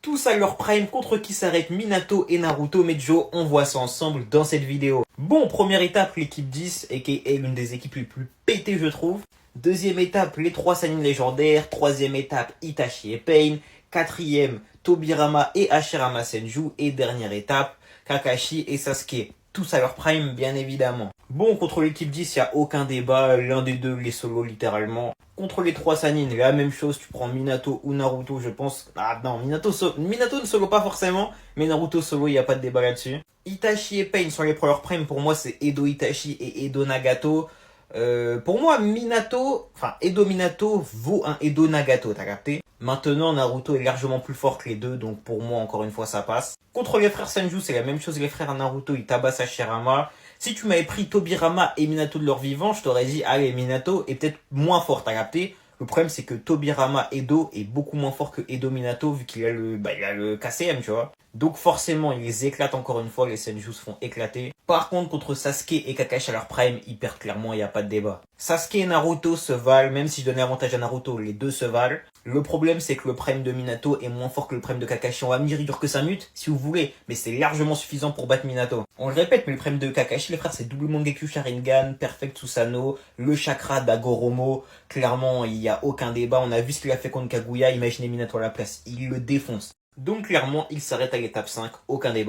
Tous à leur prime, contre qui s'arrêtent Minato et Naruto Mejo, on voit ça ensemble dans cette vidéo. Bon, première étape, l'équipe 10, aka l'une des équipes les plus pétées je trouve. Deuxième étape, les 3 Sannin légendaires. Troisième étape, Itachi et Pain. Quatrième, Tobirama et Hashirama Senju. Et dernière étape, Kakashi et Sasuke. Tous à leur prime, bien évidemment. Bon, contre l'équipe 10, il n'y a aucun débat. L'un des deux les solo littéralement. Contre les 3 Sannin, la même chose. Tu prends Minato ou Naruto, je pense. Ah non, Minato ne solo pas forcément. Mais Naruto solo, il n'y a pas de débat là-dessus. Itachi et Pain sur les premières primes. Pour moi, c'est Edo Itachi et Edo Nagato. Pour moi, Edo Minato vaut un Edo Nagato, t'as capté? Maintenant, Naruto est largement plus fort que les deux, donc pour moi, encore une fois, ça passe. Contre les frères Senju, c'est la même chose, les frères Naruto, ils tabassent Hashirama. Si tu m'avais pris Tobirama et Minato de leur vivant, je t'aurais dit, allez, Minato est peut-être moins fort, t'as capté? Le problème, c'est que Tobirama Edo est beaucoup moins fort que Edo Minato, vu qu'il a il a le KCM, tu vois. Donc forcément, ils les éclatent encore une fois, les Senju se font éclater. Par contre, contre Sasuke et Kakashi à leur prime, ils perdent clairement, il n'y a pas de débat. Sasuke et Naruto se valent, même si je donnais avantage à Naruto, les deux se valent. Le problème, c'est que le prime de Minato est moins fort que le prime de Kakashi. On va me dire, il dure que 5 minutes, si vous voulez, mais c'est largement suffisant pour battre Minato. On le répète, mais le prime de Kakashi, les frères, c'est double Mangekyo Sharingan, Perfect Susanoo, le chakra d'Agoromo. Clairement, il n'y a aucun débat. On a vu ce qu'il a fait contre Kaguya, imaginez Minato à la place. Il le défonce. Donc clairement, il s'arrête à l'étape 5, aucun débat.